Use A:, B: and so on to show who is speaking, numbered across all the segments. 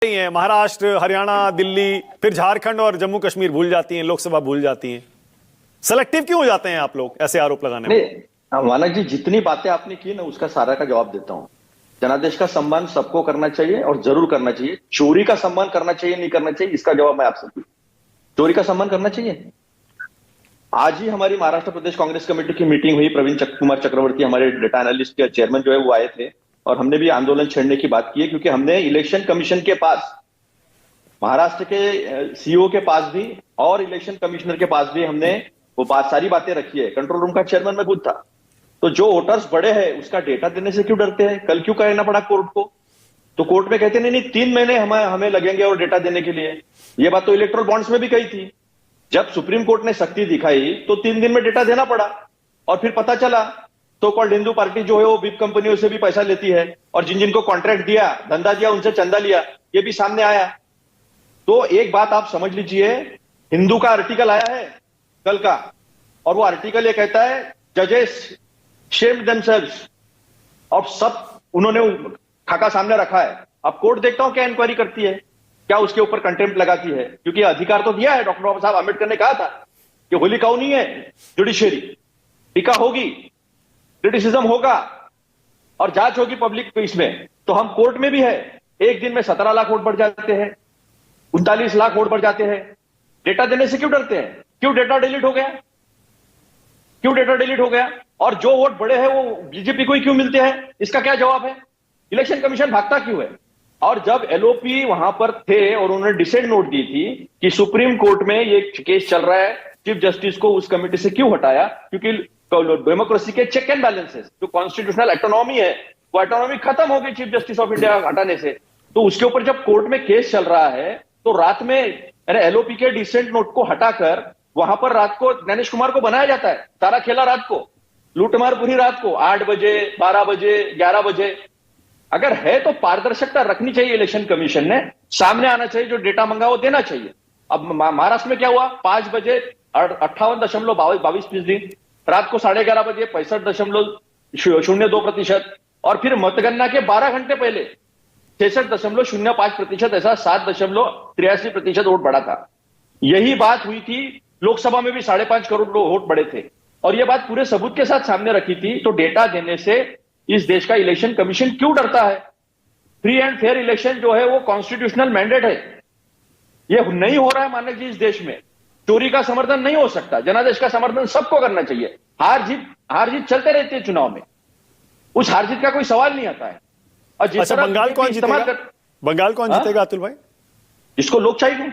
A: रही हैं, महाराष्ट्र, हरियाणा, दिल्ली, फिर झारखंड और जम्मू कश्मीर भूल जाती हैं, लोकसभा भूल जाती हैं। सेलेक्टिव क्यों हो जाते हैं आप लोग ऐसे आरोप लगाने में?
B: नहीं मानक जी, जितनी बातें आपने की ना उसका सारा का जवाब देता हूं। जनादेश का सम्मान सबको करना चाहिए और जरूर करना चाहिए। चोरी का सम्मान करना चाहिए नहीं करना चाहिए, इसका जवाब मैं आपसे दूं। चोरी का सम्मान करना चाहिए। आज ही हमारी महाराष्ट्र प्रदेश कांग्रेस कमेटी की मीटिंग हुई। प्रवीण कुमार चक्रवर्ती हमारे डेटा एनालिस्ट के चेयरमैन जो है वो आए थे और हमने भी आंदोलन छेड़ने की बात की है, क्योंकि हमने इलेक्शन कमीशन के पास, महाराष्ट्र के सीईओ के पास भी और इलेक्शन कमिश्नर के पास भी हमने वो सारी बातें रखी है। कंट्रोल रूम का चेयरमैन मैं खुद था। तो जो वोटर्स बड़े हैं उसका डेटा देने से क्यों डरते हैं? कल क्यों कहना पड़ा कोर्ट को? तो कोर्ट में कहते नहीं 3 महीने हमें लगेंगे और डेटा देने के लिए। ये बात तो इलेक्ट्रल बॉन्ड्स में भी कही थी। जब सुप्रीम कोर्ट ने सख्ती दिखाई तो 3 दिन में डेटा देना पड़ा और फिर पता चला तो कॉल्ड हिंदू पार्टी जो है वो बिग कंपनियों से भी पैसा लेती है और जिन जिनको कॉन्ट्रैक्ट दिया, धंधा दिया, उनसे चंदा लिया, ये भी सामने आया। तो एक बात आप समझ लीजिए, हिंदू का आर्टिकल आया है कल का और वो आर्टिकल ये कहता है जजेस शेम देमसेल्व्स। अब सब उन्होंने खाका सामने रखा है। अब कोर्ट देखता हूं क्या इंक्वायरी करती है, क्या उसके ऊपर कंटेम्प्ट लगाती है, क्योंकि अधिकार तो दिया है। डॉक्टर बाबा साहब आंबेडकर ने कहा था कि होली काऊ नहीं है जुडिशियरी, टीका होगी, क्रिटिसिज्म होगा और जांच होगी पब्लिक इसमें। तो हम कोर्ट में भी है, एक दिन में 17 लाख वोट बढ़ जाते हैं, 39 लाख वोट बढ़ जाते हैं। डेटा देने से क्यों डरते हैं? क्यों डेटा डिलीट हो गया? क्यों डेटा डिलीट हो गया? और जो वोट बड़े हैं वो बीजेपी को ही क्यों मिलते हैं? इसका क्या जवाब है? इलेक्शन कमीशन भागता क्यों है? और जब एलओपी वहां पर थे और उन्होंने डिसेंट नोट दी थी कि सुप्रीम कोर्ट में ये केस चल रहा है, चीफ जस्टिस को उस कमेटी से क्यों हटाया? क्योंकि डेमोक्रेसी के चेक एंड बैलेंसेस, जो कॉन्स्टिट्यूशनल ऑटोनॉमी है, वो ऑटोनॉमी खत्म हो गई चीफ जस्टिस ऑफ इंडिया हटाने से। तो उसके ऊपर जब कोर्ट में केस चल रहा है तो रात में एलओपी के डिसेंट नोट को हटाकर वहां पर रात को ज्ञानेश कुमार को बनाया जाता है। सारा खेला रात को, लूटमार पूरी रात को, 8 बजे, 12 बजे, 11 बजे। अगर है तो पारदर्शिता रखनी चाहिए। इलेक्शन कमीशन ने सामने आना चाहिए, जो डेटा मंगा वो देना चाहिए। अब महाराष्ट्र में क्या हुआ? 5 बजे 58.22%, रात को 11:30 बजे 65.02% और फिर मतगणना के 12 घंटे पहले 66.05%, ऐसा 7.83% वोट बढ़ा था। यही बात हुई थी लोकसभा में भी, 5.5 करोड़ वोट बढ़े थे और यह बात पूरे सबूत के साथ सामने रखी थी। तो डेटा देने से इस देश का इलेक्शन कमीशन क्यों डरता है? फ्री एंड फेयर इलेक्शन जो है वो कॉन्स्टिट्यूशनल मैंडेट है। ये नहीं हो रहा है मानक जी इस देश में। चोरी का समर्थन नहीं हो सकता, जनादेश का समर्थन सबको करना चाहिए। हार जीत चलते रहते हैं चुनाव में, उस हार जीत का कोई सवाल नहीं आता है। और जिस
A: अच्छा, बंगाल कौन जीतेगा? बंगाल कौन जीतेगा अतुल भाई?
B: जिसको लोग चाहेंगे।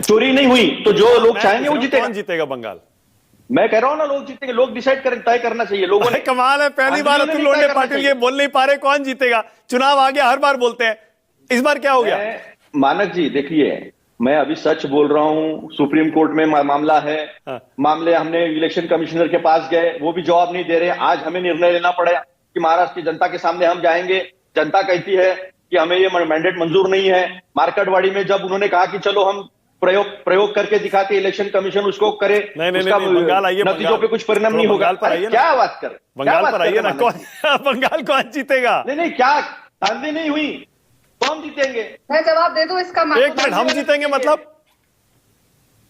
B: चोरी नहीं हुई तो जो लोग चाहेंगे वो जीतेगा।
A: कौन जीतेगा बंगाल?
B: मैं कह रहा हूं ना, लोग जीतेंगे। लोग डिसाइड करें, तय करना चाहिए लोगों ने।
A: कमाल है, पहली बार अतुल लोंढे पाटिल ये बोल नहीं पा रहे कौन जीतेगा। चुनाव आ गया, हर बार बोलते हैं, इस बार क्या हो गया?
B: मानक जी देखिए, मैं अभी सच बोल रहा हूं। सुप्रीम कोर्ट में मामला है। मामले हमने इलेक्शन कमिश्नर के पास गए, वो भी जवाब नहीं दे रहे। आज हमें निर्णय लेना पड़ा कि महाराष्ट्र की जनता के सामने हम जाएंगे। जनता कहती है कि हमें ये मैंडेट मंजूर नहीं है। मार्केटवाड़ी में जब उन्होंने कहा कि चलो हम प्रयोग करके दिखाते, इलेक्शन कमिशन उसको करे,
A: नहीं, बंगाल आइए,
B: नतीजों पे कुछ परिणाम नहीं होगा। क्या बात कर,
A: बंगाल पर आइए ना। बंगाल कौन जीतेगा?
B: नहीं, क्या शांति नहीं हुई? कौन जीतेंगे?
C: मैं जवाब दे दूं इसका?
A: 1 मिनट, हम जीतेंगे मतलब?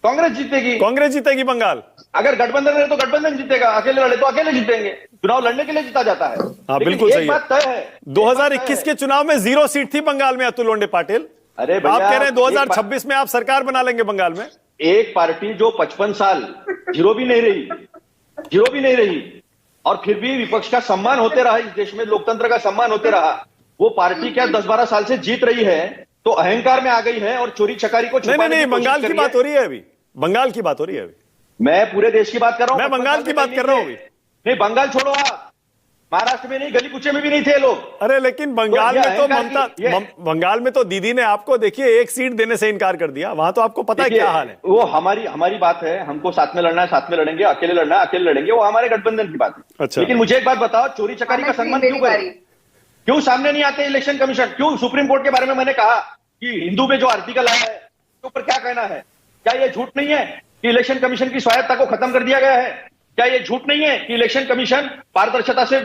B: कांग्रेस जीतेगी।
A: कांग्रेस जीतेगी बंगाल?
B: अगर गठबंधन रहे तो गठबंधन जीतेगा, अकेले लड़े तो अकेले जीतेंगे। चुनाव लड़ने के लिए जीता जाता है।
A: हाँ, बिल्कुल सही
B: बात तय है।
A: 2021 के चुनाव में 0 सीट थी बंगाल में अतुल लोंढे पाटिल।
B: अरे
A: आप कह रहे हैं 2026 में आप सरकार बना लेंगे बंगाल में?
B: एक पार्टी जो 55 साल जीरो भी नहीं रही और फिर भी विपक्ष का सम्मान होते रहा, इस देश में लोकतंत्र का सम्मान होते रहा, वो पार्टी क्या 10-12 साल से जीत रही है तो अहंकार में आ गई है और चोरी चकारी को छुपाने
A: नहीं, बंगाल की बात हो रही है अभी। बंगाल की बात हो रही है अभी।
B: मैं पूरे देश की बात कर रहा हूं।
A: मैं बंगाल की बात कर रहा हूं अभी।
B: नहीं, बंगाल छोड़ो आप, महाराष्ट्र में नहीं, गली कुचे में भी नहीं थे लोग।
A: अरे लेकिन बंगाल में तो बंगाल में तो दीदी ने आपको देखिए 1 सीट देने से इनकार कर दिया। वहां तो आपको पता है क्या हाल है।
B: वो हमारी बात है। हमको साथ में लड़ना है, साथ में लड़ेंगे। अकेले लड़ना है, अकेले लड़ेंगे। वो हमारे गठबंधन की बात है।
A: अच्छा,
B: लेकिन मुझे एक बात बताओ, चोरी चकारी का सम्मान क्यों करें? क्यों सामने नहीं आते इलेक्शन कमीशन? क्यों सुप्रीम कोर्ट के बारे में मैंने कहा कि हिंदू में जो आर्टिकल आया है उसके ऊपर क्या कहना है? क्या ये झूठ नहीं है कि इलेक्शन कमीशन की स्वायत्ता को खत्म कर दिया गया है? क्या ये झूठ नहीं है कि इलेक्शन कमीशन पारदर्शिता से